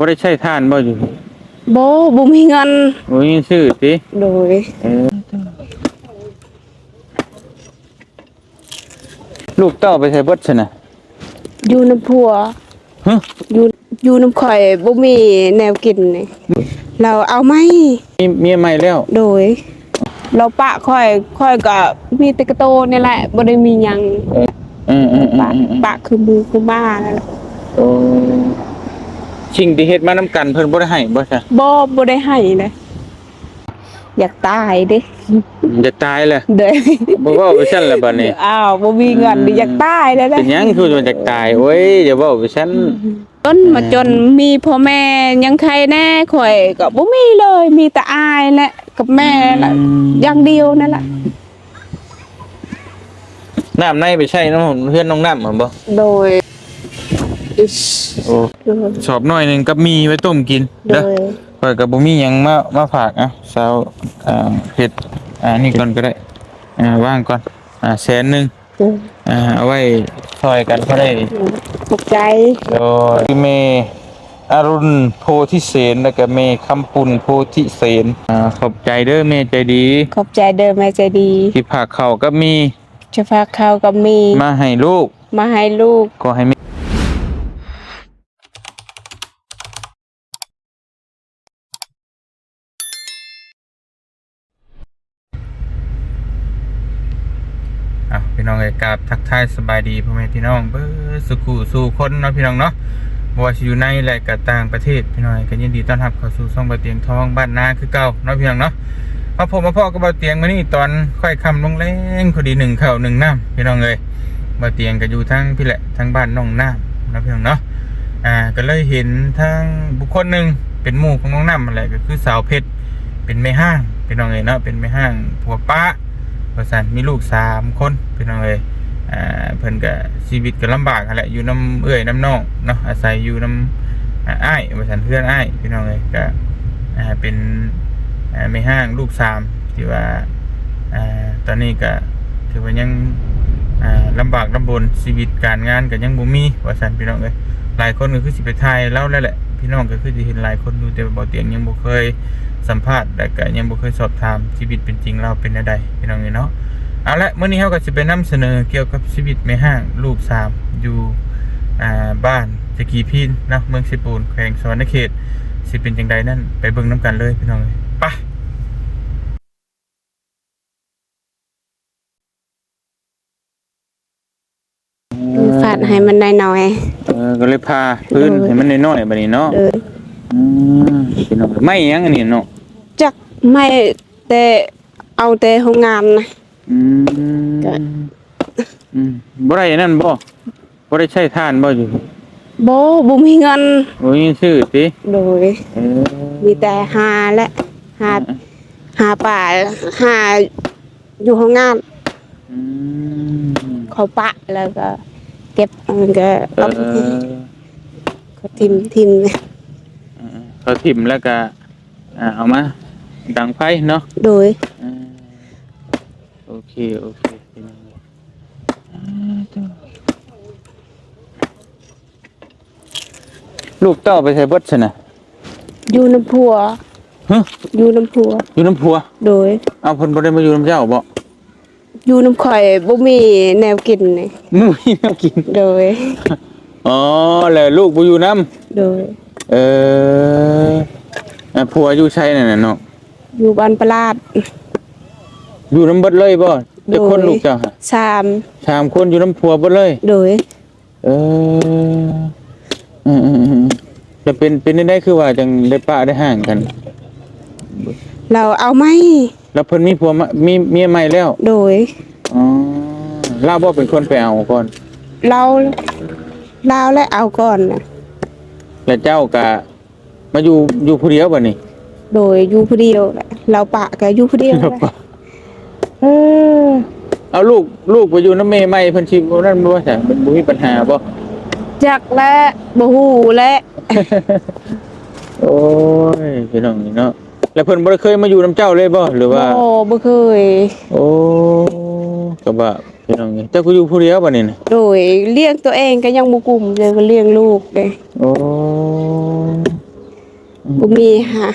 บ่ได้ใช้ท่านบ่อยู่บ่มีเงินบ่มีชื่อติโดยลูกเต้าไปใช้เบิดซั่นน่ะอยู่น้ำผัวฮะอยู่น้ำข่อยบ่มีแนวกินนี่เราเอาไหมมีเมียใหม่แล้วโดยเราปะค่อยก็มีแต่กระโตนี่แหละบ่ได้มีหยังปะคือมือคือบ้านั่นแหละโอ้สิ่งที่เฮ็ดมานำกันเพิ่นบ่ได้ให้บ่ซะบ่ได้ให้เลยอยากตายเด้จะตายแหละเด้บ่เว้าไปซั่นแหละบัดนี้อ้าวบ่มีเงินอยากตายแล้วนะเป็นหยังคือมันจะตายโอ้ยอย่าเว้าไปซั่นจนมีพ่อแม่ยังใครแน่ข่อยก็บ่มีเลยมีแต่อายแหละกับแม่แหละอย่างเดียวนั่นแหละน้ำในไปใช้น้ำเพื่อนน้องน้ำเหรอบ่โดยโอ้สอบน้อยหนึ่งกับมีไว้ต้มกินเด้อเปิดกับบุมี่ยังมาฝากอ่ะสาวเผ็ดนี่ก่อนก็ได้ว่างก่อน100,000เอาไว้ซอยกันก็ได้ขอบใจโดยเมอรุณโพธิเสนแล้วก็เมคำปุณโพธิเสนขอบใจเด้อเมใจดีขอบใจเด้อแม่ใจดีที่ผักเข่าก็มีจะฝากข้าวกับมีมาให้ลูกก็ให้พี่น้องเอกราบทักทายสบายดีพ่อแม่พี่น้องเบอร์สุขุสู่คนเนาะพี่น้องเนาะบ่ว่าสิอยู่ในและก็ต่างประเทศพี่น้องก็ยินดีต้อนรับเข้าสู่ช่องบ่เตียงทองบ้านนาคือเก่าเนาะพี่น้องเนาะมาพบมาพ่อกับบ่เตียงมื้อนี้ตอนค่อยค่ำลงแรงพอดี1ข้าว1น้ำพี่น้องเอ้ยบ่เตียงก็อยู่ทั้งพี่แหละทั้งบ้านน้องน้ำเนาะพี่น้องเนาะก็เลยเห็นทั้งบุคคลนึงเป็นหมู่ของน้องน้ำนั่นแหละก็คือสาวเพชรเป็นแม่ห้างพี่น้องเอ้ยเนาะเป็นแม่ห้างผัวป้าประสานมีลูก3คนพี่น้องเอ้ยเพิ่นก็ชีวิตก็ลำบากแหละอยู่น้ำเอื้อยน้ำน้องเนาะอาศัยอยู่น้ำอ้ายประสานเพื่อนอ้ายพี่น้องเอ้ยก็เป็นไม่ห้างลูก3ที่ว่าตอนนี้ก็ถือว่ายังลำบากลำบนชีวิตการงานก็ยังบ่มีประสานพี่น้องเอ้ยหลายคนก็คือสิไปไทยแล้วแหละพี่น้องก็คือสิเห็นหลายคนอยู่แต่บ่เตียงยังบ่เคยสัมภาษณ์แต่ก็ยังบ่เคยสอบถามชีวิตเป็นจริงเราเป็นใดพี่น้องเนาะเอาละมื้อนี้เฮาก็สิไปนำเสนอเกี่ยวกับชีวิตแม่ห้างลูก3อยู่บ้านตะกี้พีนเนาะเมืองสิปูนแขวงสวรรณเขตสิเป็นจังไดนั่นไปเบิ่งนำกันเลยพี่น้องไปฟาดให้มันน้อยก็เลยพาพื้นให้มันน้อยๆบัดนี้เนาะพี่น้องไม่หยังอันนี้เนาะจักไม่แต่เอาแต่โรงงานนะบ่ได้นั่นบ่ได้ใช้ท่านบ่อยู่บ่มีเงินบ่มีชื่อติโดยมีแต่หาและหาป่าหาอยู่โรงงานเขาปะแล้วก็เก็บมันก็เอาเขาทิมเขาทิมแล้วก็เอามาดังไฟเนาะโดยโอเคลูกเต้าไปใช้เบิดซั่นน่ะอยู่น้ำผัวอยู่น้ำผัวโดยเอาเพิ่นบ่ได้มาอยู่น้ำเจ้าบ่อยู่น้ำข่อยบ่มีแนวกินนี่บ่มีแนวกินโดยอ๋อแล้วลูกบ่อยู่นำโดยผัวอยู่ไสนั่นน่ะเนาะอยู่บ้านปลาดอยู่น้ำเบิดเลยบ่เด็กคนลูกเจ้าฮะ3คนอยู่น้ำผัวเบิดเลยโดยจะเป็นได้คือว่าจังได้ปะได้ห่างกันเราเอาไหมแล้วเพิ่นมีผัวมีเมียใหม่แล้วโดยลาวบ่เป็นคนไปเอาก่อนเราและเอาก่อนนะแล้วเจ้าก็มาอยู่ผู้เดียวบัดนี้โดยอยู่ผู้เดียวเราปะก็อยู่ผู้เดียวเอาลูกไปอยู่น้ำเมย์ใหม่เพิ่นสิบ่นั่นบ่ใช่มันบ่มีปัญหาบ่จักและบ่ฮู้และโอ้ยพี่น้องนี่เนาะแล้วเพิ่นบ่ได้เคยมาอยู่น้ำเจ้าเลยบ่หรือว่าบ่เคยโอ้ก็บ่พี่น้องนี่เจ้าก็อยู่ผู้เดียวบัดนี้น่ะโดยเลี้ยงตัวเองก็ยังบ่กุ้มเลยก็เลี้ยงลูกเด้โอ้ บ่มี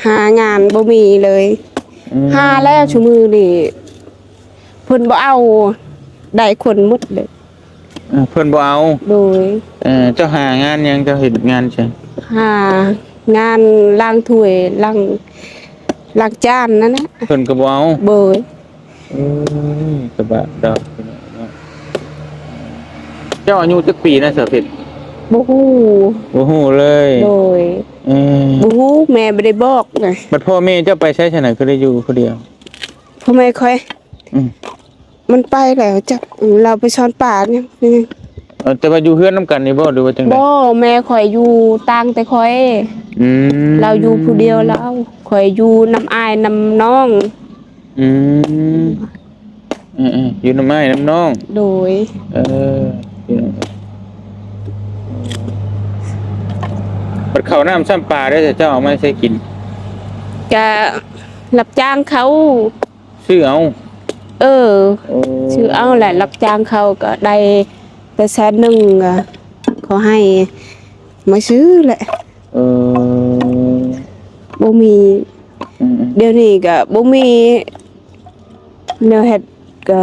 หางานบ่มีเลย อืม หาแล้วชั่วมือนี่เพิ่นบ่เอาได้คนหมดเลย เพิ่นบ่เอา โดย เจ้าหางานหยังเจ้าเฮ็ดงานใช่ หางานล้างถ้วยล้างจานนั่นนะ เพิ่นก็บ่เอา โดย กระบะดอกเจ้าอายุจักปีนะเสือเพชร บ่ฮู้ บ่ฮู้เลย โดย เออ บ่ฮู้แม่บ่ได้บอกไง บัดพ่อแม่เจ้าไปใช้ไสน่ะคือได้อยู่ผู้เดียว พ่อแม่ค่อย อืม มันไปแล้วจักเราไปช้อนป่าเนี่ย แต่ว่าอยู่เฮือนนํกันนี่บ่หรือว่าจังได๋ บ่แม่ข่อยอยู่ต่างแต่ข่อย อืม เราอยู่ผู้เดียวแล้วข่อยอยู่น้ำอายน้ำน้อง อืมอยู่น้ำไม้น้ำน้อง โดย พี่น้องบัดข้าวน้ำซ้ำปลาได้แต่เจ้าเอามาใช้กิน จะรับจ้างเขา ซื้อเอา เออ โอ้ ชื่อเอาแหละรับจ้างเขาก็ได้แต่แสนหนึ่งอะเขาให้มาซื้อแหละ เออ บ่มี อืม เดี๋ยวนี้ก็บ่มีแนวเฮ็ดก็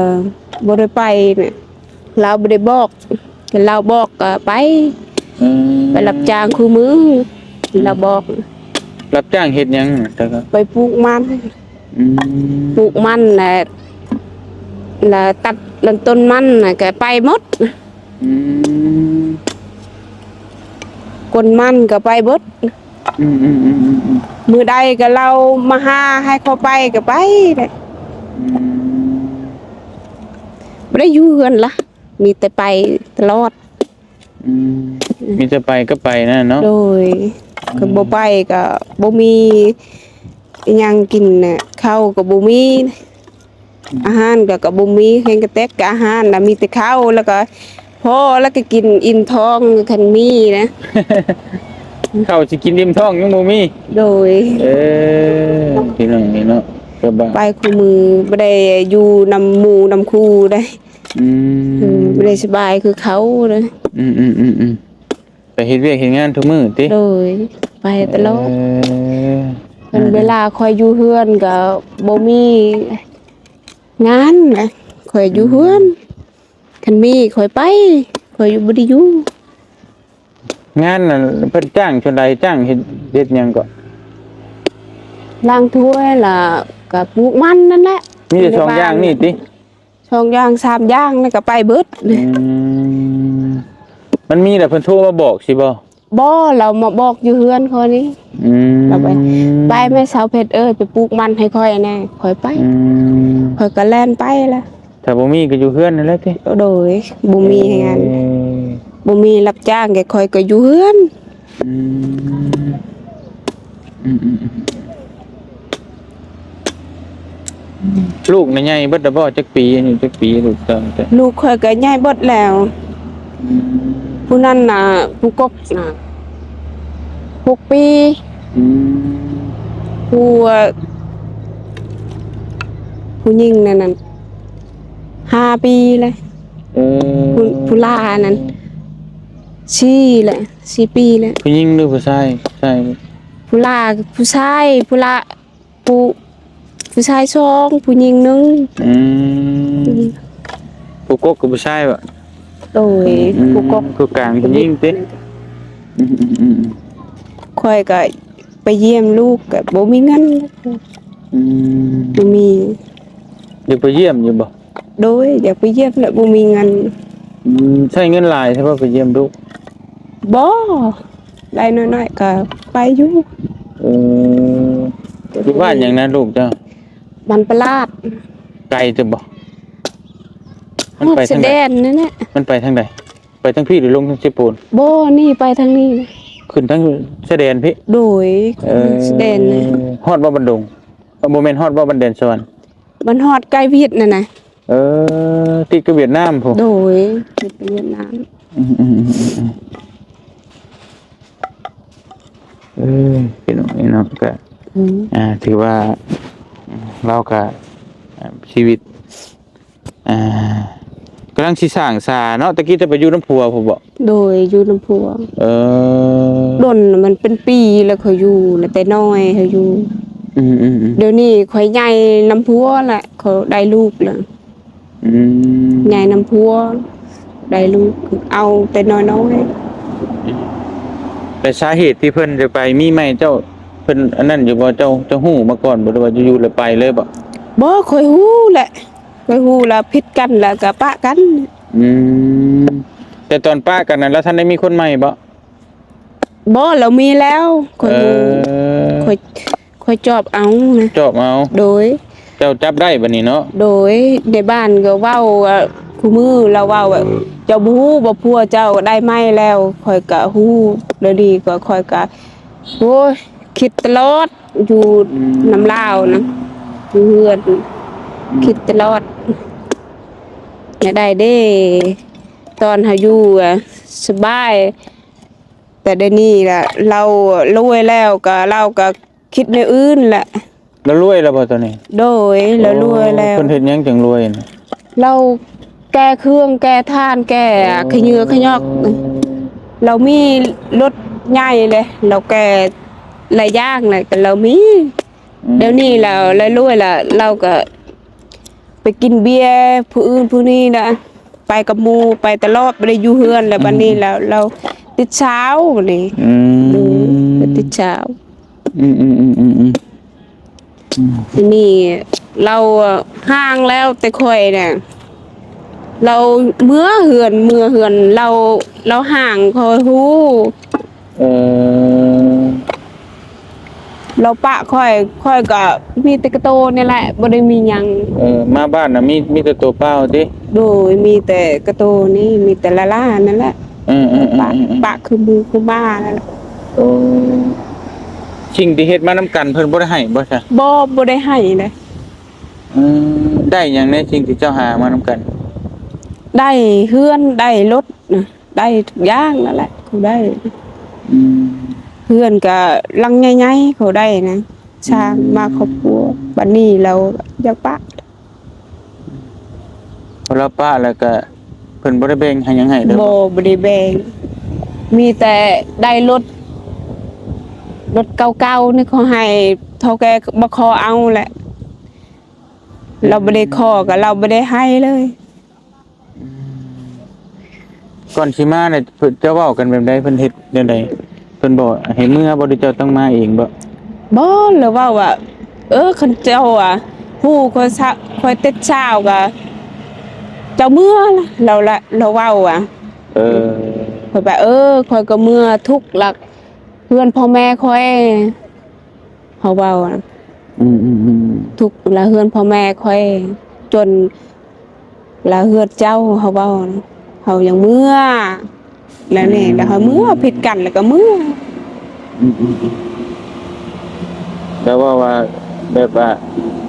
บ่ได้ไปเนี่ยเราบ่ได้บอกแต่เราบอกก็ไป อืม ไปรับจ้างคู่มือเราบอก รับจ้างเฮ็ดหยังแต่ก็ ไปปลูกมัน อืม ปลูกมันแหละแล้วตัดลำต้นมันน่ะก็ไปหมด อืม กนมันก็ไปเบิด อืม มือใดก็เรามาหาให้เขาไปก็ไปเลยไม่ได้อยู่เฮือนละมีแต่ไปตลอด มีจะไปก็ไปนะเนาะ โดยก็บ่ไปก็บ่มีอิหยังกินน่ะข้าวก็บ่มีอาหารก็บ่มีแห้งกระแตกกับอาหารน่ะมีแต่ข้าวแล้วก็พอแล้วก็กินอิ่มท้องคันมีนะ ข้าวสิกินอิ่มท้องยังบ่มี โดย พี่น้องนี่เนาะก็บ่า ไปคู่มือบ่ได้อยู่นำหมู่นำครูได้ บ่ได้สบายคือเขาเลย ไปเฮ็ดเวียกเฮ็ดงานทุกมื้อติ โดยไปตลอดเป็นเวลาคอยอยู่เฮือนก็บ่มีงานนะคอยอยู่เฮือนคันมีคอยไปคอยอยู่บ่ได้อยู่ งานน่ะเพิ่นจ้างเท่าใดจ้างเฮ็ดหยังก็ ล้างถ้วยล่ะก็ปลูกมันนั่นแหละ มีแต่สองอย่างนี่ติ สองอย่างสามอย่างนั่นก็ไปเบิด มันมีแต่เพิ่นโทรมาบอกสิบ่ บ่เรามาบอกอยู่เฮือนเขานี่เราไปแม่สาวเพชรเอ้ยไปปลูกมันให้ค่อยแน่ค่อยไปค่อยก็แล่นไปละ ถ้าบ่มีก็อยู่เฮือนนั่นแหละติ โดยบ่มีให้งานบ่มีรับจ้างแกค่อยก็อยู่เฮือน ลูกน่ะใหญ่เบิดแล้วบ่จักปีนี่จักปีลูกเต้าแต่ ลูกค่อยก็ใหญ่เบิดแล้ว ผู้นั้นน่ะผู้กกน่ะ6 ปีผู้ผู้หญิงนั่นน่ะ5 ปีเลยผู้ลานั้น4แหละ4 ปีแล้ว ผู้หญิงหรือผู้ชายใช่ ผู้ลาผู้ชายผู้ละผู้ชายสองผู้หญิงหนึง ผู้กกกับผู้ชายบ่ โดยผู้กก ผู้กลางผู้หญิงติ ค่อยก็ไปเยี่ยมลูกก็บ่มีเงินบ่มี เดี๋ยวไปเยี่ยมอยู่บ่ โดยอยากไปเยี่ยมแล้วบ่มีเงิน ใช้เงินหลายใช่ป่ะไปเยี่ยมลูก บ่ได้น้อยๆก็ไปอยู่ ที่บ้านอย่างนั้นลูกเจ้า มันประหลาด ไกลจะบ่มัน ฮอด ไป สะ ทาง แด ใด นนั่นแหละ มันไปทางใดไปทางพี่หรือลงทางเชปูน บ่นี่ไปทางนี้นะ ขึ้นทางแสดนพี่ โดยสะแดนนะ ฮอดบ่บันดงโมเมนต์ฮอดบ่บันแดนสวรรค์ มันฮอดใกล้เวียดนั่นน่ะ ติดกับเวียดนามพุ่น โดยไปเวียดนาม พี่น้องนี่เนาะก็ถือว่าเราก็ชีวิตก็ ำลังสิสร้างศาเนาะตะกี้จะไปอยู่น้ำพัวผมบ่ โดยอยู่น้ำพัว เออ ดนมันเป็นปีแล้วเขาอยู่น่ะแต่น้อยเขาอยู่ อืม เดี๋ยวนี้ข่อยใหญ่น้ำพัวแหละเขาได้ลูกแล้ว อืม ใหญ่น้ำพัวได้ลูกเอาแต่น้อย แต่สาเหตุที่เพิ่นจะไปมีไหมเจ้าเพิ่นอันนั้นอยู่บ่เจ้าฮู้มาก่อนบ่หรือว่าอยู่ๆแล้วไปเลยบ่ ๆบ่ข่อยฮู้แหละข่อยฮู้ละผิดกันแล้วก็ปะกัน อืมแต่ตอนป้ากันนั้นแล้วท่านได้มีคนใหม่บ่ บ่เรามีแล้วข่อย เอ ฮู้ อ ข่อยจอบเอานะ จอบเอา โดย เจ้าจับได้บัดนี้เนาะ โดยในบ้านก็เว้าว่าคู่มือเราเว้าว่าเจ้าบ่ฮู้บ่พัวเจ้าได้ไม้แล้วข่อยก็ฮู้แล้วดีก็ข่อยก็โอ้ยคิดตลอดอยู่น้ำลาวนะอยู่เฮือนคิดตลอดอยากได้เด้ ตอนเฮาอยู่อะสบาย แต่เดี๋ยวนี้ล่ะเรารวยแล้วก็เราก็คิดในอื่นแหละ แล้วรวยแล้วบ่ตอนนี้ โดยแล้วรวยแล้ว เพิ่นเฮ็ดหยังจังรวยน่ะ เราแก้เครื่องแก้ท่านแก้ขยือขยอก เรามีรถใหญ่เลยเราแก้หลายอย่างเลยก็เรามี เดี๋ยวนี้เรารวยแล้วเราก็ไปกินเบียร์ผู้อื่นผู้นี้นะไปกับหมู่ไปตลอดบ่ได้อยู่เฮือนแล้วบัดนี้แล้วเราติดเช้าบัดนี้ อืม ไปติดเช้า อืม ทีนี้เราห่างแล้วแต่ค่อยเนี่ยเราเมื่อเหือนเราห่างคอยฮู้ เออ เราปะค่อยก็มีแต่กระโตนี่แหละบ่ได้มีหยัง มาบ้านน่ะมีแต่ตัวเปล่าติ โดยมีแต่กระโตนี่มีแต่ละล่านั่นแหละ ปะปะคือมือคือบ้านั่นแหละ โอ้สิ่งที่เฮ็ดมานำกันเพิ่นบ่ได้ให้บ่ซะ บ่ได้ให้เลย ได้หยังในสิ่งที่เจ้าหามานำกัน ได้เฮือนได้รถนะได้ทุกอย่างนั่นแหละเขาได้ อืม เพื่อนก็ลังใหญ่ๆเขาได้นะช้างมาครอบครัวบัดนี้เราอยากปะ พอเราป้าแล้วก็เพิ่นบ่ได้แบ่งให้หยังให้เด้อ บ่ได้แบ่งมีแต่ได้รถเก่าๆนี่เขาให้เท่าแกบ่ขอเอาแหละ เราบ่ได้ขอก็เราบ่ได้ให้เลย ก่อนสิมาเนี่ยเพิ่นจะเว้ากันแบบใดเพิ่นเฮ็ดจังไดเพิ่นบอกให้เมื่อบ่ได้เจ้าต้องมาเองบ่ บ่หรือว่าคันเจ้าฮู้ค่อยติดเช้าก็เจ้าเมื่อล่ะเราเว้าเออ ข่อยแบบข่อยก็เมื่อทุกข์หลักเพื่อนพ่อแม่ข่อยเขาเว้านะ อืม ทุกข์ละเฮือนพ่อแม่ข่อยจนละเฮือนเจ้าเขาเว้านะเขายังเมื่อแล้วนี่แล้วเขาเมื่อผิดกันแล้วก็เมื่อ แต่ว่าแบบว่า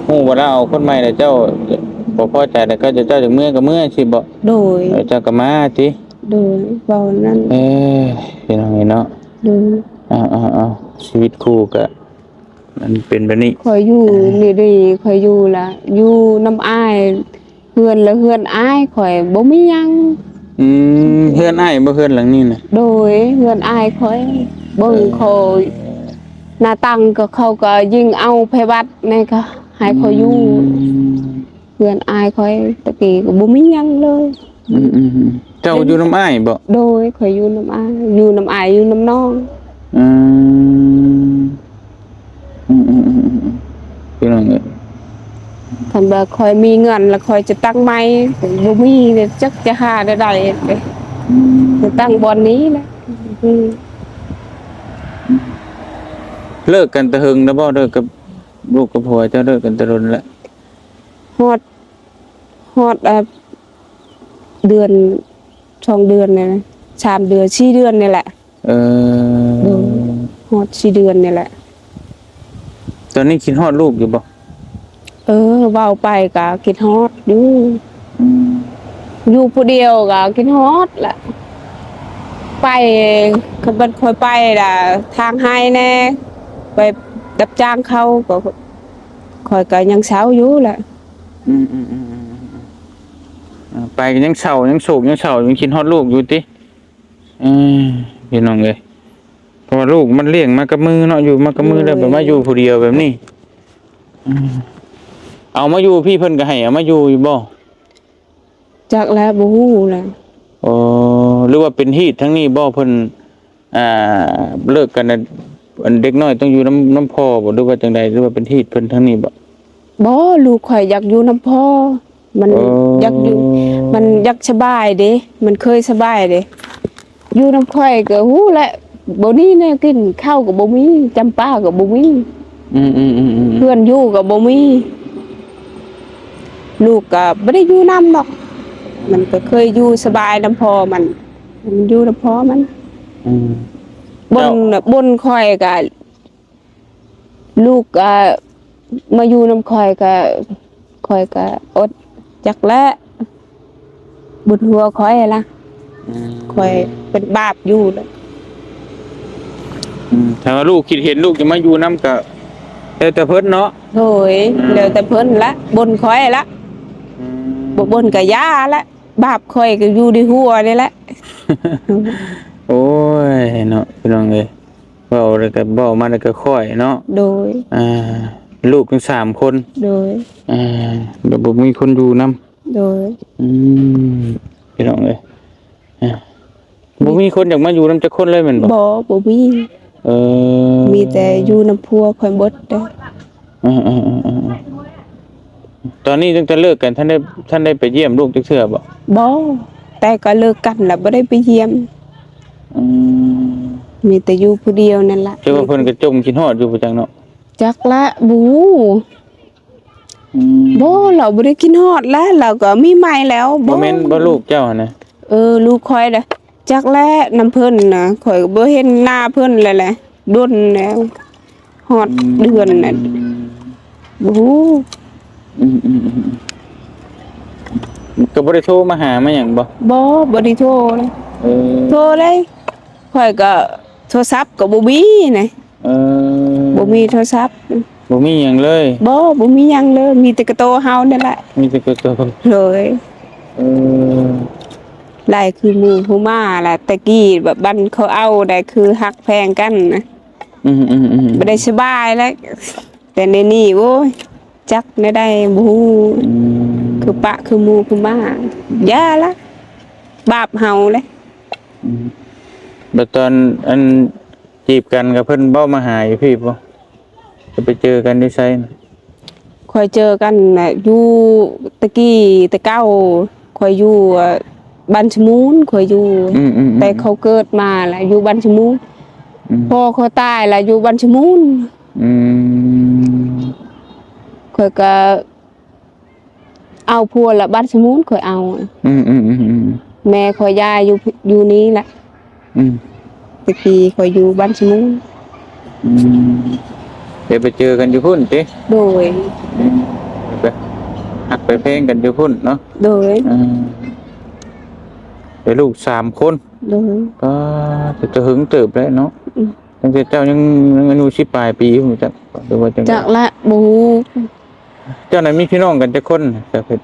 ฮู้ว่าเราเอาคนใหม่แล้วเจ้าบ่พอใจแล้วก็เจ้าจะเมื่อก็เมื่อสิบ่ โดย เจ้าก็มาติ โดยเว้านั้น เป็นจังไงเนาะ โดย อ้าวชีวิตคู่ก็มันเป็นแบบนี้ ข่อยอยู่นี่ข่อยอยู่ละอยู่น้ำอ้ายเฮือนละเฮือนอ้ายข่อยบ่มีหยัง เฮือนอ้ายบ่เฮือนหลังนี้น่ะ โดยเฮือนอ้ายข่อยเบิ่งเขาหน้าตังก็เขาก็ยิงเอาไผวัดนี่ก็ให้ข่อยอยู่เฮือนอ้ายข่อยตะกี้ก็บ่มีหยังเลย เจ้าอยู่น้ำอ้ายบ่ โดยข่อยอยู่น้ำอ้ายอยู่น้ำอ้ายอยู่น้ำน้อง อืมพี่น้องเอ้ย คันว่าข่อยมีเงินแล้วข่อยจะตั้งใหม่บ่มีเนี่ยจักจะหาได้เด้จะตั้งบ่อนนี้แหละ เลิกกันแต่หึงนะบ่เลิกกับลูกกับผัวเจ้าเลิกกันแต่รนแล้ว ฮอดเดือน2 เดือนเนี่ยนะ3 เดือน4 เดือนนี่แหละ เออ ฮอด4 เดือนนี่แหละ ตอนนี้คิดฮอดลูกอยู่บ่ เว้าไปก็คิดฮอดอยู่ผู้เดียวก็คิดฮอดแหละไปคันบัดค่อยไปล่ะทางให้แน่ไปรับจ้างเขาก็ค่อยก็ยังเช้าอยู่แหละ อืมไป ไปก็ยังเศร้ายังโศกยังเศร้ายังคิดฮอดลูกอยู่ติเออพี่น้องเอ้ยเพราะว่าลูกมันเลี้ยงมากับมือเนาะอยู่มากับมือแล้วแบบมาอยู่ผู้เดียวแบบนี้เอามาอยู่พี่เพิ่นก็ให้เอามาอยู่บ่ จักแล้วบ่ฮู้แหละ อ๋อหรือว่าเป็นฮีตทั้งนี้บ่เพิ่นอ่าเลิกกันน่ะอันเด็กน้อยต้องอยู่น้ำพ่อบ่หรือว่าจังใดหรือว่าเป็นฮีตเพิ่นทั้งนี้บ่ บ่ลูกข่อยอยากอยู่นํพ่อมัน อ๋อ อ อ ยากอยู่มันอยากสบายเด้มันเคยสบายเด้อยู่นํข่อยก็ฮู้แหละบ่นี่แนวกินข้าวก็บ่มีจำปาก็บ่มี เพื่อนอยู่ก็บ่มีลูกก็บ่ได้อยู่นำดอกมันก็เคยอยู่สบายนํพ่อมันอยู่นํพ่อมัน อืม บนน่ะบนข่อยก็ลูกก็มาอยู่นํข่อยก็อดจักแลบุญหัวข่อยล่ะข่อยเป็นบาปอยู่แล้ว ถ้าว่าลูกคิดเห็นลูกจะมาอยู่นำก็แต่เพิ่นเนาะ โอ้ยแล้วแต่เพิ่นละบนข่อยละบ่บนก็ย่าละบาปข่อยก็อยู่ในหัวนี่แหละ โอ้ยเนาะพี่น้องเอ้ยเว้าแล้วก็เว้ามาแล้วก็ค่อยเนาะ โดย ลูกทั้ง3คน โดย แบบบ่มีคนอยู่นำ โดย พี่น้องเอ้ยบ่มีคนอยากมาอยู่นำจักคนเลยแม่นบ่ บ่มี เออ มีแต่อยู่นํพัวข่อยเบิดเด้อ ตอนนี้ตั้งแต่เลิกกันท่านได้ไปเยี่ยมลูกจักเทื่อบ่ บ่แต่ก็เลิกกันแล้วบ่ได้ไปเยี่ยม มีแต่อยู่ผู้เดียวนั่นล่ะ เจ้าว่าเพิ่นก็จมคิดฮอดอยู่ประจังเนาะ จักละบูบ่เราบ่ได้กินฮอดแล้วเราก็มีใหม่แล้ว บ่แม่นบ่ลูกเจ้าหั่นน่ะ ลูกข่อยน่ะจักแล้วน้ำเพิ่นน่ะข่อยก็บ่เห็นหน้าเพิ่นแล้วแหละดนแล้วฮอดเดือนน่ะบู ก็บ่ได้โทรมาหามาหยังบ่ บ่ได้โทรเลย เออ โทรเลยข่อยก็โทรศัพท์ก็บ่มีน่ะ เออ บ่มีโทรศัพท์ บ่มีหยังเลย บ่มีหยังเลยมีแต่กระโตเฮานั่นแหละ มีแต่กระโต เลย เออ หลายคือหมู่ผู้มาล่ะตะกี้แบบบ้านเขาเอาได้คือฮักแพงกันนะบ่ได้สบายแล้วแต่ในนี้โว้ยจักได้บ่ฮู้คือปะคือหมู่คือมาย่าละบาปเฮาเลย บัดตอนอันจีบกันกับเพิ่นเบ้ามาหาอยู่พี่บ่จะไปเจอกันที่ไสน่ะ ค่อยเจอกันน่ะอยู่ตะกี้ตะเก้าค่อยอยู่บ้านชะมูนค่อยอยู่แต่เขาเกิดมาล่ะอยู่บ้านชะมูนพ่อเขาตายล่ะอยู่บ้านชะมูนค่อยก็เอาผัวละบ้านชะมูนค่อยเอาแม่ค่อยย้ายอยู่นี้ล่ะตะกี้ค่อยอยู่บ้านชะมูน เดี๋ยวไปเจอกันอยู่พุ่นติ โดย ไปหักไปเพลงกันอยู่พุ่นเนาะ โดย เดี๋ยวลูก3คน โดย ก็จะหึงเติบแล้วเนาะตั้งแต่เจ้ายังอายุ10ปลายปีอยู่จักหรือว่าจัง จากละบู เจ้านั้นมีพี่น้องกันจักคนจักเพิ่น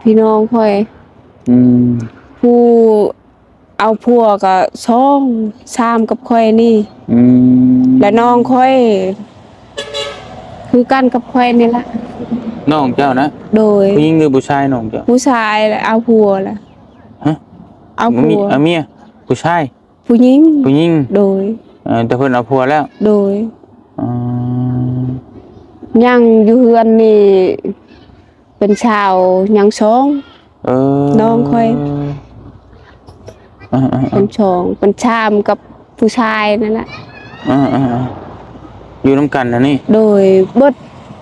พี่น้องค่อย ผู้เอาผัวก็2 3กับค่อยนี่และน้องค่อย คือกันกับค่อยนี่ล่ะ น้องเจ้านะ โดย ผู้หญิงหรือผู้ชายน้องเจ้า ผู้ชายล่ะเอาผัวล่ะ ฮะ เอาผัว เมียผู้ชาย ผู้หญิง ผู้หญิง โดย แต่เพิ่นเอาผัวแล้ว โดย อ๋อ ยังอยู่เฮือนนี่เป็นชาวยังช้อง น้องค่อย เป็นชองเป็นชามกับผู้ชายนั่นแหละ อยู่นำกันนะนี่ โดยเบิด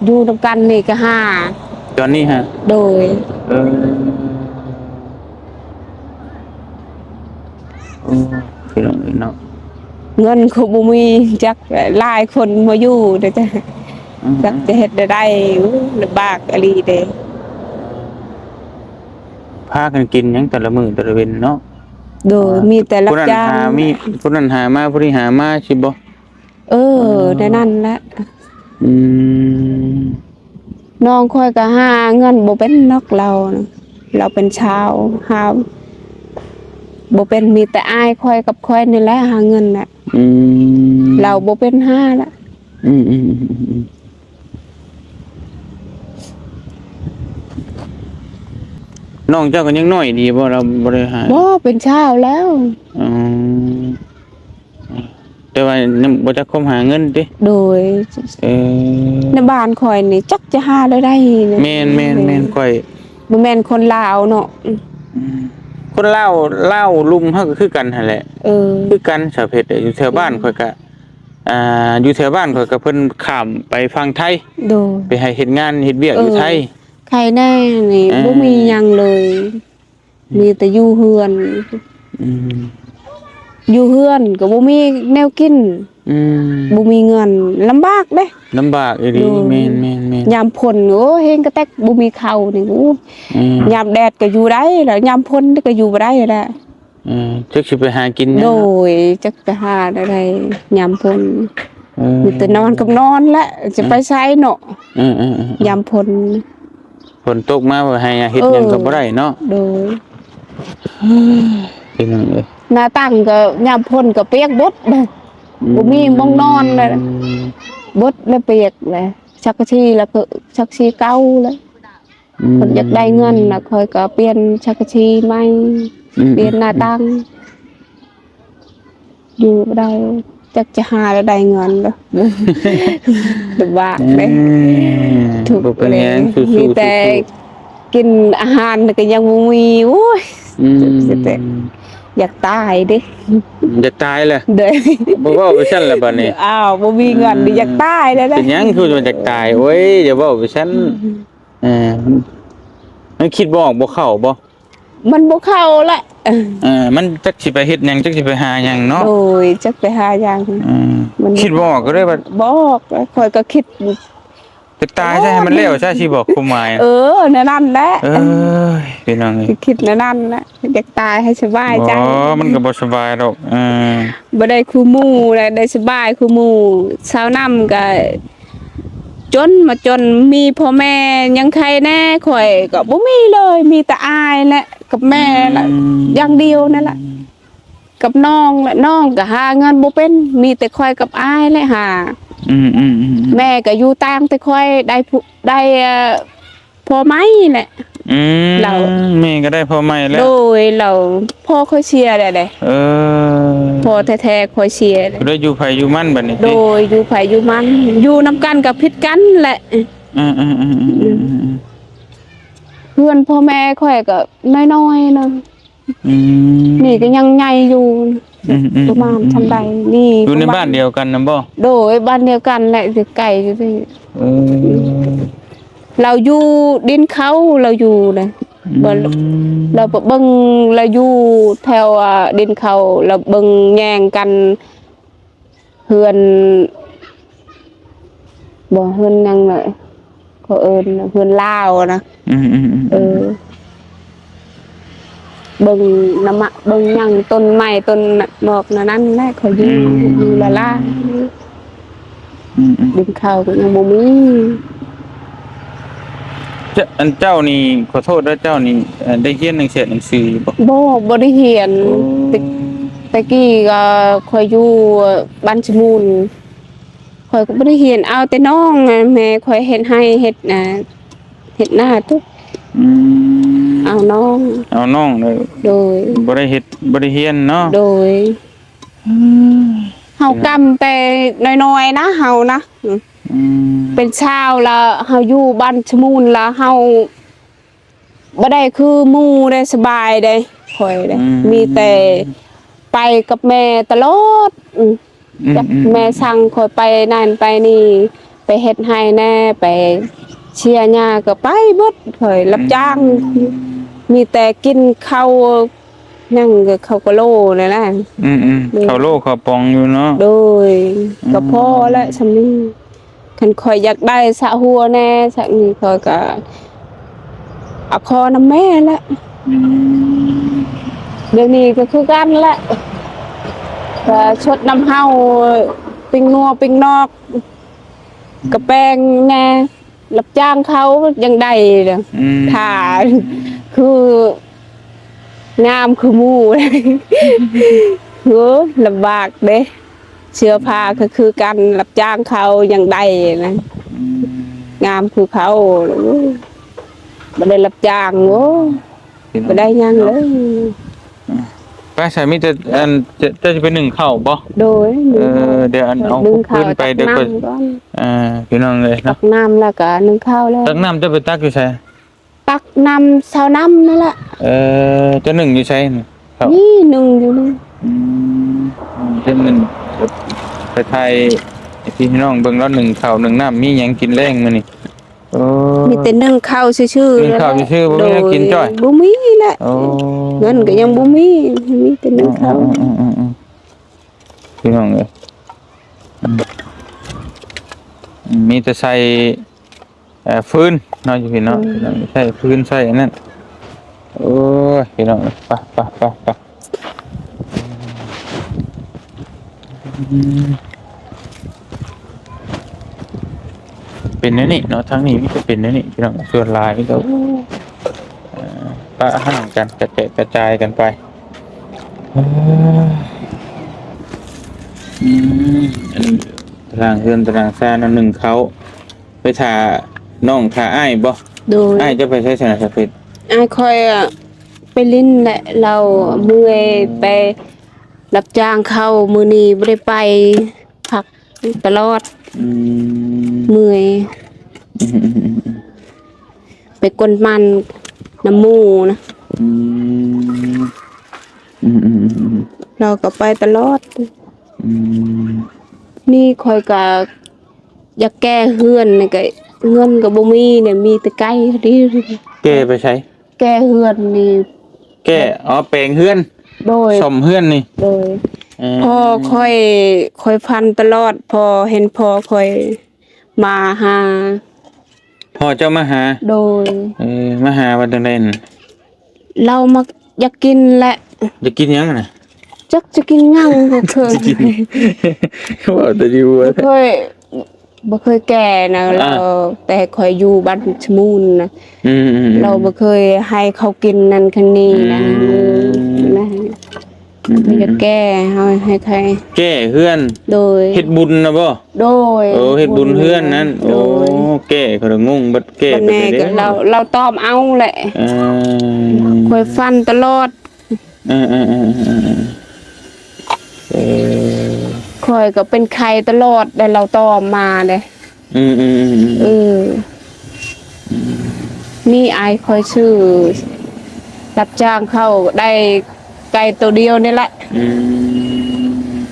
อยู่นำกันนี่ก็5 ตอนนี้ฮะ โดย พี่น้องเนาะ เงินก็บ่มีจักหลายคนมาอยู่เด้อจ้ะจักจะเฮ็ดได้ลำบากอะลีเด้ พากันกินหยังแต่ละมื้อแต่ละเว้นเนาะ โดยมีแต่รับ ผู้นั้น จ้าง หามีผู้นั้นหามาผู้นี้หามาสิบ่ ได้นั่นแหละ อืม น้องค่อยก็หาเงินบ่เป็นนอกเรานะ เราเป็นชาวหาบ่เป็นมีแต่อ้ายคอยกับคอยนี่แหละหาเงินน่ะ อืม เราบ่เป็นห้าละ อืมอืมอืมอืมน้องเจ้าก็ยังน้อยดีบ่เราบ่ได้หา บ่เป็นชาวแล้ว อืมแต่ว่ายังบ่จักคมหาเงินติ โดย เออ ในบ้านคอยนี่จักจะหาได้เนี่ย แม่นค่อย บ่แม่นคนลาวเนาะ คนลาวลุมเฮาก็คือกันหั่นแหละ เออ คือกันสาวเพชรอยู่แถวบ้านข่อยก็อยู่แถวบ้านข่อยก็เพิ่นข้ามไปฝั่งไทย โดย ไปให้เฮ็ดงานเฮ็ดเวียกอยู่ไทย ใครแน่นี่ อ่า บ่มีหยังเลย มีแต่อยู่เฮือน อืม อยู่เฮือนก็บ่มีแนวกิน อืม บ่มีเงินลำบากเด้ ลำบากอีหลี โอ้ แม่น ยามฝนโอ้เฮงกระแตกบ่มีข้าวนี่โอ้ อืม ยามแดดก็อยู่ได้แล้วยามฝนก็อยู่บ่ได้แหละ จักสิไปหากิน โด นะ ยจักไปหาได้ยามฝน เออ มีแต่นอนกับนอนแหละจะไปไสเนาะ เออ ยามฝน ฝนตกมาบ่ให้เฮ็ดหยังก็บ่ได้เนาะ โดย เป็นจังได๋ หน้าตั้งก็ยามฝนก็เปียกเบดเด้บ่มีหม้องนอนเลยเบดแล้วเปียกเลยชักชีแล้วก็ชักชีเก่าแล้วเพิ่นอยากได้เงินน่ะค่อยก็เปลี่ยนชักชีใหม่เปลี่ยนหน้าตั้งอยู่บ่ได้จักจะหาแล้วได้เงินเด้อ ลำบากเด้ ถูก บ่เป็นหยังสู้ๆ มีแต่กินอาหารก็ยังบ่มีโอ้ย อืม แต่อยากตายเด้ จะตายแหละ เด้ บ่เว้าไปซั่นแหละบัดนี้ อ้าวบ่มีเงินนี่อยากตายแล้วนะ เป็นหยังคือมันจะตายโอ้ยอย่าเว้าไปซั่นมันคิดบ่ออกบ่เข้าบ่ มันบ่เข้าละ มันจักสิไปเฮ็ดหยังจักสิไปหาหยังเนาะ โดยจักไปหาอย่าง มัน คิดบ่ออกก็ได้ว่า บอกแล้วข่อยก็คิด จะตายใช่ให้มันแล้วใช่สิบอกความหมาย นั่นแหละ เอ้ยพี่น้องเอ้ย คิดนั่นแหละอยากตายให้สบายใจ บ่มันก็บ่สบายดอกบ่ได้คู่หมู่ได้สบายคู่หมู่ชาวนำก็จนมาจนมีพ่อแม่ยังใครแน่ข่อยก็บ่มีเลยมีแต่อายแหละกับแม่แหละอย่างเดียวนั่นแหละกับน้องและน้องก็หาเงินบ่เป็นมีแต่ข่อยกับอายแหละหาแม่ก็อยู่ต่างแต่ข่อยได้พ่อไม้แหละ เรา แม่ก็ได้พ่อใหม่แล้ว โดยเราพ่อค่อยเชียร์ได้พ่อแท้ๆค่อยเชียร์เลย ได้อยู่ไผอยู่มันบัดนี้ โดยอยู่ไผอยู่มันอยู่นํกันกับพิษกันแหละ เพื่อนพ่อแม่ค่อยก็น้อยๆนะนี่ก็ยังใหญ่อยู่ประมาณทำใดนี่ อยู่ในบ้านเดียวกันนะบ่ โดยบ้านเดียวกันแหละอยู่ไกลอยู่ที่เราอยู่ดินเขาเราอยู่เลยเราเบิ่งเราอยู่แถวดินเขาเราเบิ่งแย่งกันเฮือนบ่เฮือนยังเลยเขาเอิ้นเฮือนลาวนะเบิ่งน้ำมะเบิ่งหยังต้นไม้ต้นดอกนั้นแหละเขาอยู่ละล่าดินเขาก็ยังบ่มี อันเจ้านี่ขอโทษด้วยเจ้านี่ได้เรียนหนังสืออยู่บ่ บ่ได้เรียนแต่กี้ก็ค่อยอยู่บ้านชะมูลค่อยก็บ่ได้เรียนเอาแต่น้องแม่ค่อยเฮ็ดให้เฮ็ดหน้าทุกเอาน้องเลย โดย บ่ได้เฮ็ดบ่ได้เรียนเนาะ โดยเฮากำแต่น้อยๆนะเฮานะเป็นชาวละเฮาอยู่บ้านชะมูลละเฮาบ่ได้คือหมู่ได้สบายได้ค่อยได้มีแต่ไปกับแม่ตลอดกับแม่สั่งค่อยไปนั่นไปนี่ไปเฮ็ดให้แน่ไปเชียร์หญ้าก็ไปเบิดค่อยรับจ้าง มีแต่กินข้าวยังก็ข้าวกะโลนั่นแหละข้าวโลข้าวปองอยู่เนาะโดยก็พอแล้วซำนี้คันข่อยอยากได้สะหัวแน่สักนี้ข่อยก็เอาคอนำแม่ละเดี๋ยวนี้ก็คือกันแหละก็ชดน้ำเฮาปิ้งนัวปิ้งนอกกระแปงแน่รับจ้างเขายังได้เด้อถ้า คืองามคือหมู่ เฮ้อลำบากเด้เสื้อผ้าก็คือกันรับจ้างเขาอย่างใดนะงามคือเขาบ่ได้รับจ้างโว้บ่ได้หยังเลย ไปใส่มีแต่อันจะเป็นหนึ่งเข้าบ่ โดย เดี๋ยวอันเอา นึ่ง ขึ้ ข้าวน ไปเดี๋ยว ตั ก็ กน้ำก่อน พี่น้องเลย ตั เนาะ กน้ำแล้วก็นึ่งข้าวแล้ว ตักน้ำจะไปตักอยู่ใช่ ตักน้ำเช้าน้ำนั่นแหละ จะหนึ่งอยู่ใช่ครับ นี่หนึ่งอยู่นี่ จะหนึ่งไปไทยพี่น้องเบิ่งแล้วหนึ่งข้าวหนึ่งน้ำมีหยังกินแรงมื้อนี่โอ้ มีแต่นึ่งข้าวชื่อๆ นึ่งข้าวชื่อๆบ่มีให้กินจ้อย บ่มีแหละ โอ้ เงินก็ยังบ่มีมีแต่นึ่งข้าว พี่น้องเลยมีแต่ใส่ฟืนเนาะอยู่พี่เนาะใส่ฟืนใส่อันนั้นโอ้ยพี่น้องไปเป็นนั่นนี่เนาะทั้งนี้มิจะเป็นนั่นนี่พี่น้องส่วนลายมิจะปะห่างกันกระจายกันไปอันนี้ตารางเฮือนตารางซ่านั่นหนึ่งเขาไปถ่าน้องถ่าอ้ายบ่ โดย อ้ายจะไปใช้ชนะสเปด อ้ายคอยไปลิ้นแหละเราเมื่อยไปรับจ้างเข้ามื้อนี้บ่ได้ไปพักตลอดเมื่อยไปกวนมันน้ำหมูนะเราก็ไปตลอดนี่คอยก็อยากแก้เฮือนนี่ก็เงินก็บ่มีเนี่ยมีแต่ไก่ดิ แก้ไปใช้ แก้เฮือนนี่ แก้แปลงเฮือน โดย สมเฮือนนี่ โดยพอค่อยพันตลอดพอเห็นพอค่อยมาหา พ่อเจ้ามาหา โดย มาหาวันจังได๋น่ะ เรามาอยากกินแหละ จะกินหยังน่ะ จักจะกินงั่งก็เคย ว่าแต่ดีว่า บ่เคยแก่นะเราแต่ค่อยอยู่บ้านชะมูลนะเราบ่เคยให้เขากินนั่นคันนี้นะนะก็จะแก้ให้ใคร แก้เฮือน โดย เฮ็ดบุญนะบ่ โดย เฮ็ดบุญเฮือนนั้นโอ้แก้เขางงบัดแก้ บัด ไป แน่ เด้ ก็เราตอบเอาแหละค่อยฟันตลอดค่อยก็เป็นไข้ตลอดแต่เราตอบมาเด้นี่อายค่อยชื่อรับจ้างเข้าได้ไก่ตัวเดียวนี่แหละ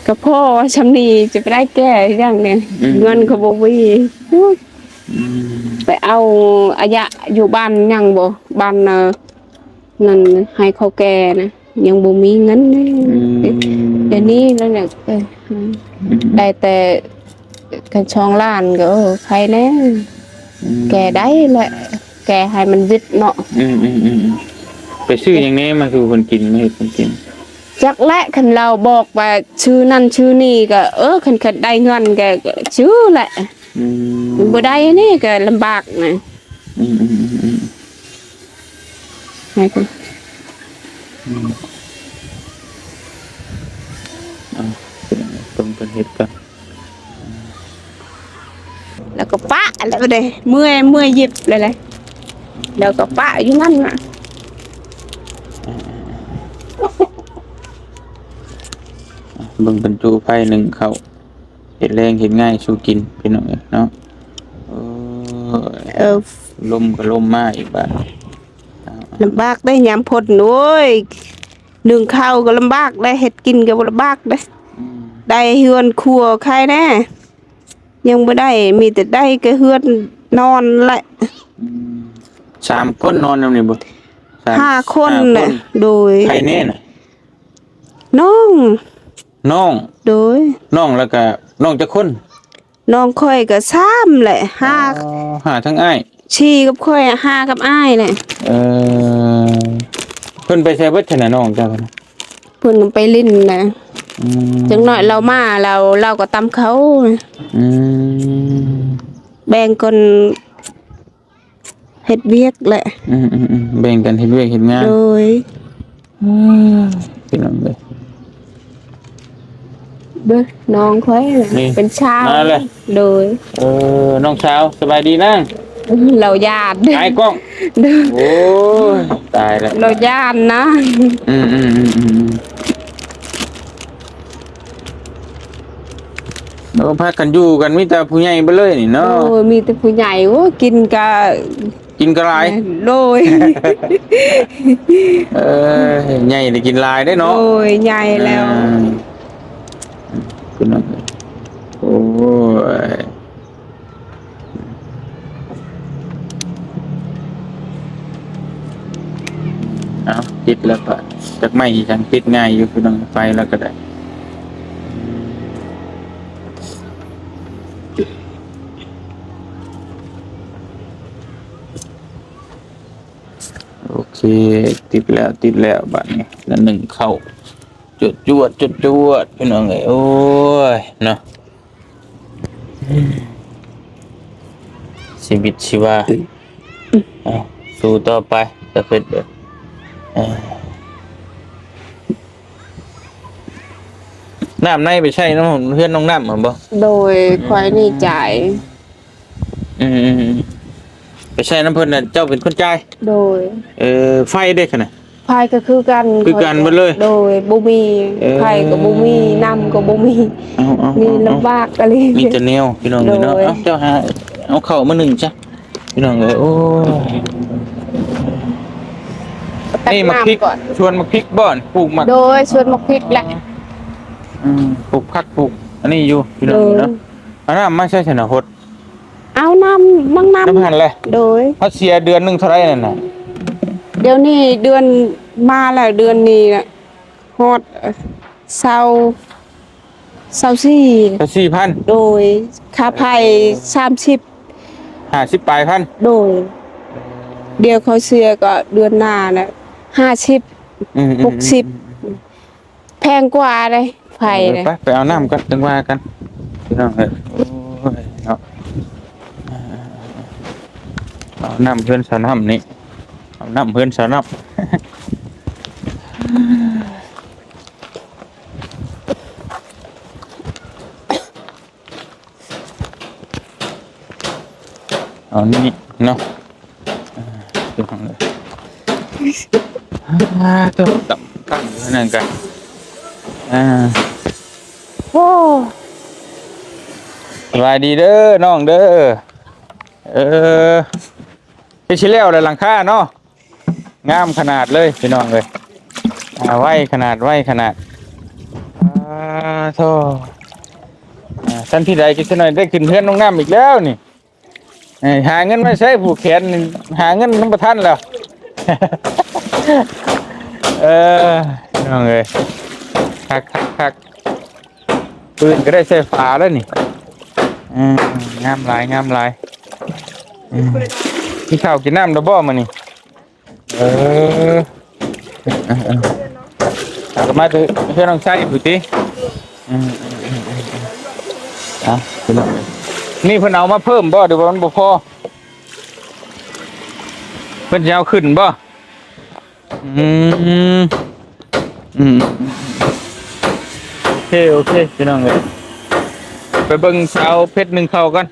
ก็พ่อชำนีจะไปได้แก้อย่างเนี่ยเงินเขาบอกว่าไปเอาอายะอยู่บ้านยังบ่บ้านนั่นให้เขาแก่นะยังบ่มีเงินเดี๋ยวนี้แล้วเนี่ยได้แต่กันช่องล้านก็ใครแน่แก่ได้แหละแก่ให้มันวิดเนาะไปซื้ออย่างนี้มาคือคนกินไม่ให้คนกินจักและคันเราบอกว่าชื่อนั่นชื่อนี่ก็คันได้เงินก็ชื่อแหละบ่ได้นี่ก็ลำบากนะให้คนตรงเป็นเฮ็ดกันแล้วก็ปะแล้วเด้เมื่อยหยิบเลยแล้วก็ปะอยู่นั่นน่ะเบิ่งบรรจุไฟหนึ่งเขาเห็ดแรงเห็ดง่ายสู้กินพี่น้องเนาะลมก็ลมมาอีกบ้านลำบากได้ยามพ้นโอ้ยนึ่งข้าวก็ลำบากได้เฮ็ดกินก็ลำบากได้เฮือนครัวใครแน่ยังบ่ได้มีแต่ได้ก็เฮือนนอนแหละ3 คนนอนนำนี่บ่5 คนน่ะโดยใครแน่น่ะน้องโดย น้องแล้วก็น้องจักคนน้องค่อยก็3แหละ5ทั้งอ้ายชีกับค่อย5กับอ้ายแหละเพิ่นไปใช้เบิดชนะน้องจ้าเพิ่นไปลิ้นนะจังหน่อยเรามาเราก็ตำเขาแบ่งคน เฮ็ดเวียกแหละ แบ่งกันเฮ็ดเวียกเฮ็ดงาน โดย พี่น้องเลย เด้อน้องค่อยน่ะ นี่ เป็นชาว มาเลย โดย น้องสาวสบายดีนะ เราญาติ ไอ้กล้อง เด้อ โอ้ยตายแล้ว เราญาตินะ เราพากันอยู่กันมีแต่ผู้ใหญ่ไปเลยนี่เนาะ โอ้ยมีแต่ผู้ใหญ่โอ้กินกะ กินกระไร โดย ใหญ่ได้กินลายได้เนาะ โอ้ยใหญ่แล้ว คุณน้องโอ้ยเอาติดแล้วก็จากไม่ฉันติดง่ายอยู่คุณน้องไฟแล้วก็ได้โอเคติดแล้วบัดนี้แล้วหนึ่งเข้าจวดพี่น้องเอ้ยโอ้ยเนาะชีวิตชีวาเอาสู้ต่อไปจะเป็นเด้อน้ำในไปใช่น้ำเพื่อนน้องน้ำเหรอบ่ โดยค่อยนี่จ่าย อืมไปใช่น้ำเพิ่นน่ะเจ้าเป็นคนจ่าย โดย ไฟได้ขนาด พายก็คือกัน คือกันหมดเลย โดยบ่มี เออ ไผก็บ่มีน้ำก็บ่มี เอา นี่ลำบากอะไร มีแต่แนวพี่น้องเลยเนาะ โดย เอาเจ้าหาเอาเข่ามาหนึ่งจ้ะพี่น้องเลยโอ้ย ตัก นี่มาพริก น้ำก่อน ชวนมาพริกบ่อนปลูกหมัก โดยชวนมาพริกแหละ ปลูกผักปลูกอันนี้อยู่พี่น้องเนาะอันนั้นไม่ใช่ชนะหด เอาน้ำมั่งน้ น้ำพันเลย ำโดย เขาเสียเดือนหนึงเท่าไหรนั่นน่ะ เดี๋ยวนี้เดือนมาแล้วเดือนนี้น่ะฮอดเศร้าสี่ ก็4,000 โดยค่าไผ่30 50ปลายพัน โดย เดี๋ยวเขาเสียก็เดือนหน้าน่ะ50 60แพงกว่าเลยไผ่เลย ไปเอาน้ำกันจังว่ากันพี่น้องเลยโอ้ยเนาะเอาน้ำเพื่อนสาวน้ำนี่เอาน้ำเพื่อนสาวน้ำ เอานี่เนาะพี่น้องเลยต้องตั้งอยู่นั่นกันโอ้สบายดีเด้อน้องเด้อไปชิแล้วเลยหลังคาเนาะงามขนาดเลยพี่น้องเลยไว้ขนาดโธ่ท่านพี่ใดกินหน่อยได้ขึ้นเพื่อนน้องน้ำอีกแล้วนี่หาเงินไม่ใช่ผูกแขนหาเงินน้ำประทันแล้ว น้องเลยคักปืนก็ได้ใส่ฝาแล้วนี่งามหลายที่ข้าวกินน้ำดับเบิ้ลมานี่กลับมาเพื่อนน้องชายผู้ตีนี่เพิ่นเอามาเพิ่มบ่เดี๋ยวมันบ่พอเพิ่นจะเอาขึ้นบ่โอเคพี่น้องเลยไปเบิ่งสาวเพชรหนึ่งเข้ากัน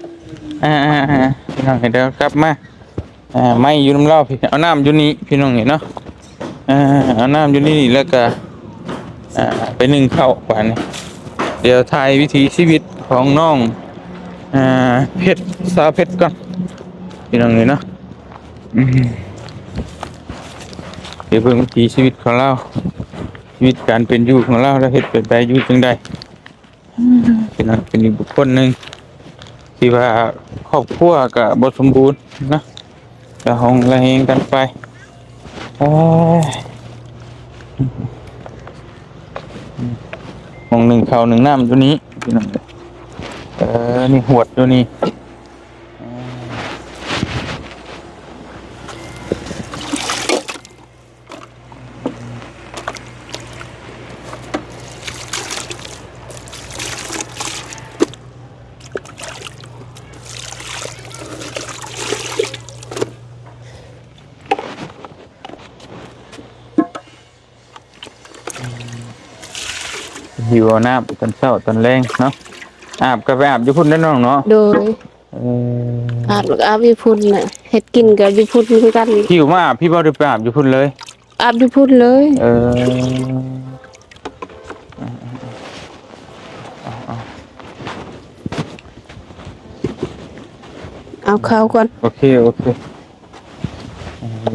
พี่น้องเดี๋ยวกลับมาไม่อยู่น้ำเล่าพี่เอาน้ำอยู่นี่พี่น้องเห็นเนาะเอาน้ำอยู่นี่แล้วก็ไปหนึ่งเข้าป่านนี้เดี๋ยวถ่ายวิถีชีวิตของน้องเพชรสาวเพชรก่อนพี่น้องเลยเนาะเดี๋ยวเบิ่งวิถีชีวิตของเราชีวิตการเป็นอยู่ของเราแล้วเฮ็ดเป็นไปอยู่จังใดเป็นอีกบุคคลหนึ่งที่ว่าครอบครัวก็บ่สมบูรณ์นะก็ห้องระแหงกันไปห้องหนึ่งข้าวหนึ่งน้ำตัวนี้พี่น้องนี่หวดตัวนี้ หิวเอาน้ำตอนเช้าตอนแรงเนาะอาบก็ไปอาบอยู่พุ่นได้อน้องเนาะ โดย เออ อาบแล้วก็อาบอยู่พุ่นน่ะเฮ็ดกินก็อยู่พุ่นคือกัน หิวมาอาบพี่บ่ได้ไปอาบอยู่พุ่นเลย อาบอยู่พุ่นเลย เออ เอาข้าวก่อน โอเคโอเค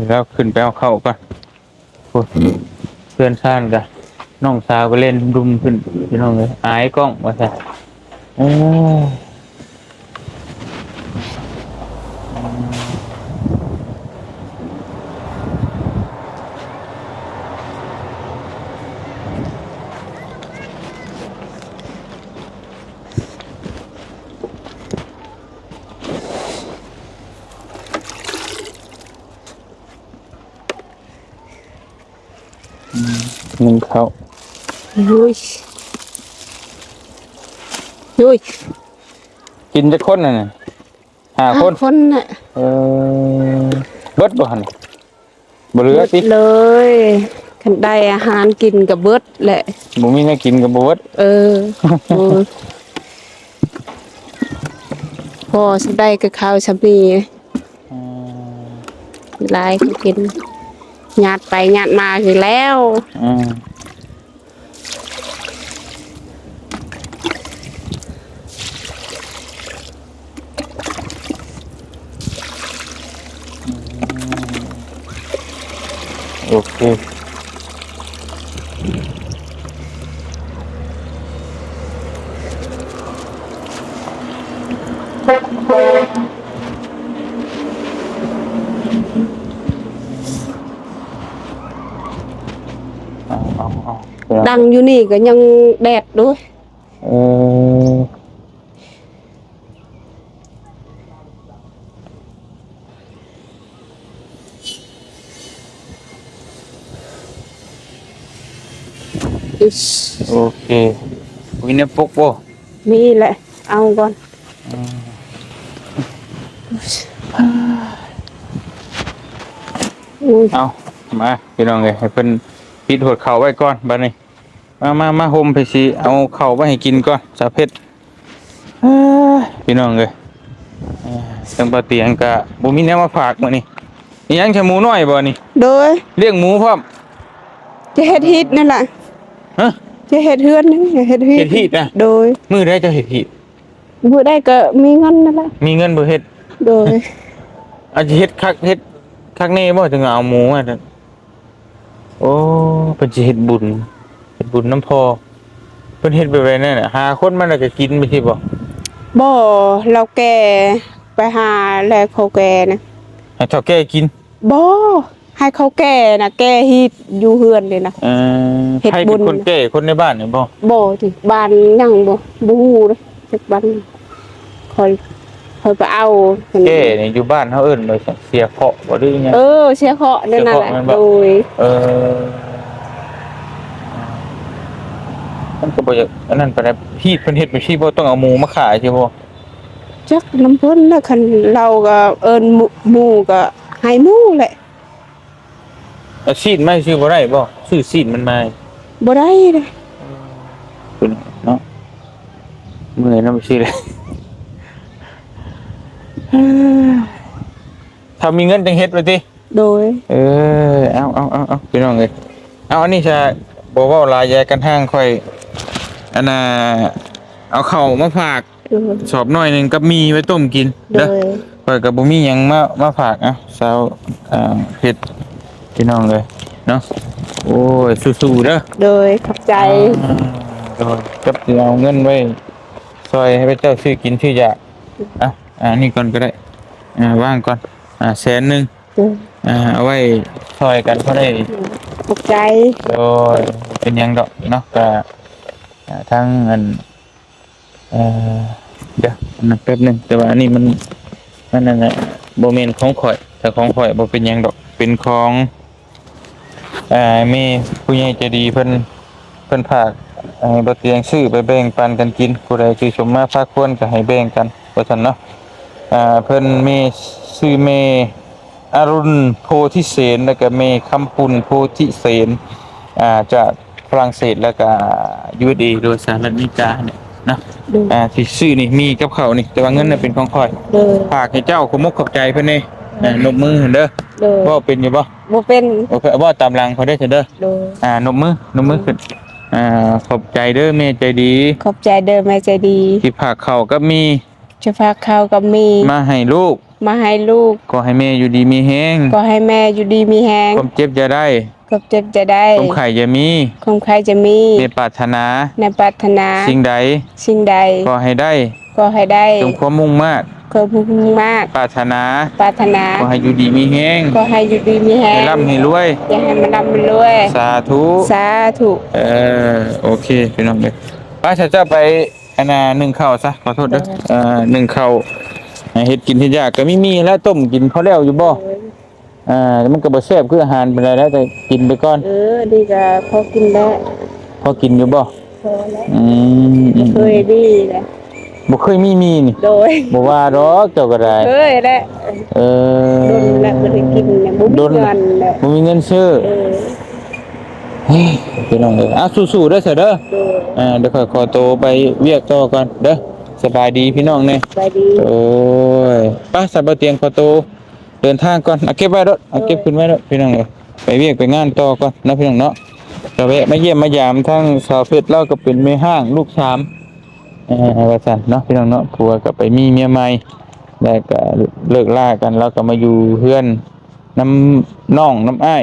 แล้วขึ้นไปเอาเข้าก่อนโอ้ยเพื่อนซ่านกันน้องสาวก็เล่นดุมขึ้นพี่น้องเลยอายกล้องว่าซะโอ้หนึ่งเขา ยุยยุย กินจะคนน่ะนะห้าคน คนน่ะ เออเบิดบ่หันบ่เหลือติ เลยคันได้อาหารกินกับเบิดแหละ บ่มีแนวกินก็บ่เบิด เออโอ้ยพอสได้กับข้าวสามีหลายก็กินญาติไปญาติมาคือแล้ว อืมโอเคเอาไปเอา ดังอยู่นี่ก็ยังแดดด้วย เออ อิ๊ช โอเควินปกบ่ มีแหละ เอาก่อน อุ้ย เอามาพี่น้องเอ้ยให้เพิ่นปิดหัวเข่าไว้ก่อนบัดนี้มาห่มไปสิเอาเข่าไว้ให้กินก่อนสาเพชรพี่น้องเอ้ยจังบ่เตียงก็บ่มีแนวมาฝากมื้อนี้มีหยังแค่หมูน้อยบ่นี่ โดย เลี้ยงหมูพร้อม จะเฮ็ดฮิตนั่นแหละ ฮะ จะเฮ็ดเฮือนนั่นจะเฮ็ดฮิต เฮ็ดฮีตนะ โดย มื้อใดจะเฮ็ดฮีต บ่ได้ก็มีเงินนั่นแหละ มีเงินบ่เฮ็ด โดย อาจจะเฮ็ดคักแน่บ่ถึงเอาหมูอ่ะนั่นโอ้เพิ่นสิเฮ็ดบุญน้ำพอเพิ่นเฮ็ดแบบไรนั่นน่ะหาคนมาแล้วก็กินไปสิบ่ บ่เราแก่ไปหาแลเขาแก่นะ ให้เฒ่าแก่กิน บ่ให้เขาแก่นะแก่ฮิตอยู่เฮือนเลยนะ เฮ็ด ใคร บุ เป็น ญ คนแก่คนในบ้านเนี่ยบ่ บ่ที่บ้านยังบ่ฮู้เลยจักบ้านคอยไปเอาเพิ่น แก่นี่อยู่บ้านเฮาเอิ้นว่าเสียเคราะห์บ่หรืออิหยัง เสียเคราะห์นั่นน่ะแหละ เสียเคราะห์แม่นบ่ โดย เออมันก็บ่อยากอันนั้นปานใดพี่เพิ่นเฮ็ดไปพี่บ่ต้องเอาหมูมาขายใช่บ่ จักน้ำเพิ่นน่ะคันเราก็เอิ้นหมู่ก็ให้หมู่แหละ เอาซีนมาซื้อบ่ได้บ่ซื้อซีนมันมา บ่ได้เลย เพิ่นเนาะเมื่อยนำซื้อเลยถ้ามีเงินจังเฮ็ดไว้ติ โดย เอาพี่น้องเอ้ยเอาอันนี้จะบอกว่าลายแยกกันห้างค่อยอันน่ะเอาเข้าวมาฝาก โดย สอบหน่อยหนึงกับมีไว้ต้มกิน โด เด้อย ค่อยกับบ่มีหยังมาฝากอ่ะสาวเฮ็ดพี่น้องเลยเนาะโอ้ยสู้ๆเด้อ โดยขอบใจ โดยกับสิเอาเงินไว้ซอยให้พระเจ้าซื้อกินซื้อยานี่ก่อนก็ได้ว่างก่อน100,000 โดย เอาไว้ซอยกันก็ได้ ขอบใจ โดยเป็นหยังดอกเนาะก็ทั้งเงินเดี๋ยวนะแป๊บหนึงแต่ว่าอันนี้มันนั่นน่ะบ่แม่นของข่อยแต่ของข่อยบ่เป็นหยังดอกเป็นของมีผู้ใหญ่ใจดีเพิ่นฝากให้บ่เตียงซื้อไปแบ่งปันกันกินผู้ใดชื่นชมมาฝากควรก็ให้แบ่งกันว่าซั่นเนาะเพิ่นมีชื่อเมอรุณโพธิเสนแล้วก็เมคำปุ่นโพธิเสนจาก ฝรั่งเศสแล้วก็ USA โดยสหรัฐอเมริกาเนี่ยนะ โดย ที่ซื้อนี่มีกับเขาวนี่แต่ว่าเงินน่ะเป็นของข่อย โดย ฝากให้เจ้าขมุกขอบใจเพิ่นนี่นบมือเด้อ โดย ว่าเป็นอยู่บ่ บ่เป็น โอเคว่าตามหลังเขาได้อเถอะเด้อ โดย นบมือขึ้นขอบใจเด้อแม่ใจดี ขอบใจเด้อแม่ใจดี ที่ฝากเขาวก็มี จะพาข้าวกับมี มาให้ลูก มาให้ลูก ขอให้แม่อยู่ดีมีแฮง ก็ให้แม่อยู่ดีมีแฮง ความเจ็บจะได้ กับเจ็บจะได้ ความไข่จะมี คงใครจะมี ในปรารถนา ในปรารถนา สิ่งใด สิ่งใด ก็ให้ได้ ก็ให้ได้ จงความมุ่งมา่ ก็มุ่งมาก ปรารถนา ปรารถนา ก็ให้อยู่ดีมีแฮง ก็ให้อยู่ดีมีแฮ ให้ ง ร่ำให้รวย อย่าให้มันร่ำมันรวย สาธุ สาธุ โอเคพี่น้องเด้อป้าจะไปอันน่ะนึ่งข้าวซะขอโทษเด้อนึ่งข้าวให้เฮ็ดกินเฮ็ดยากก็มีแล้วต้มกินพอแล้วอยู่บ่มันก็บ่แซ่บคืออาหารเป็นไรแล้วแต่กินไปก่อน ดีก็พอกินได้ พอกินอยู่บ่ พอแล้ว อืม เคยดีแหละ บ่เคยมีนี่ โดย บ่ว่าดอกเจ้าก็ได้ เคยแล้ว เออ โดนแล้วบ่ได้กินเนี่ยบ่มีเงินแล้ว บ่มีเงินซื้อเฮ้ยพี่น้องเด้อสู้ๆเด้อเด้อ โดย เดี๋ยวขอตัวไปเวียกต่อก่อนเด้อสบายดีพี่น้องเนี่ย ไปดี โอ้ยป้าสับเตียงขอตัวเดินทางก่อนเอาเก็บไว้ด้วยเอาเก็บขึ้นไว้ด้วยพี่น้องเลยไปเวียกไปงานต่อก่อนนะพี่น้องเนาะจะแวะมาเยี่ยมมายามทั้งสาวเพชรเล่าก็เป็นแม่ห้างลูกสามว่าซั่นเนาะพี่น้องเนาะผัวก็ไปมีเมียใหม่แล้วก็เลิกลากันแล้วก็มาอยู่เพื่อนน้ำน้องน้ำอ้าย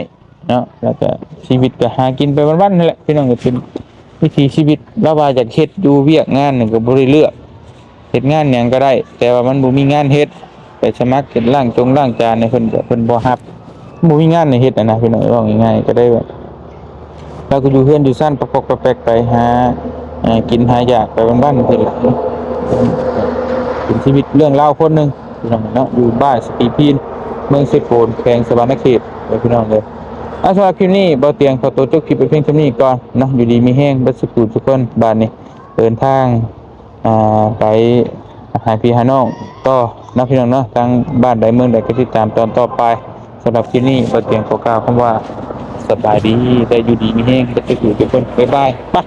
เนาะแล้วก็ชีวิตก็หากินไปวันๆนั่นแหละพี่น้องก็เป็นวิถีชีวิตเราว่าจากเฮ็ดอยู่เวียกงานนี่ก็บ่ได้เลือกเฮ็ดงานหยังก็ได้ แต่ว่ามันบ่มีงานเฮ็ดไปสมัครเฮ็ดล้างจานในเพิ่นบ่รับบ่มีงานให้เฮ็ดนะพี่น้องว่าง่ายๆก็ได้ว่าเราก็อยู่เฮือนอยู่ซ่านปอกๆแปลกๆไปหากินหาอยากไปบ้านๆนี่แหละเป็นชีวิตเรื่องเล่าวคนหนึงพี่น้องเนาะอยู่บ้านสปีพีนเมืองเซโปนแขวงสวรรณเขตพี่น้องเลยสำหรับคลิปนี้บ่เตียงขอตัวจบคลิปไปเพียงเท่านี้ก่อนเนาะอยู่ดีมีแห้งบัดสุขทุกคนบ้านนี้เดินทางไปหาพี่หาน้องต่อนะพี่น้องเนาะทางบ้านใดเมืองใดก็ติดตามตอนต่อไปสำหรับคลิปนี้บ่เตียงขอกล่าวคำว่าสบายดีแต่อยู่ดีมีแห้งบัดสุขทุกคนบ๊ายบายไป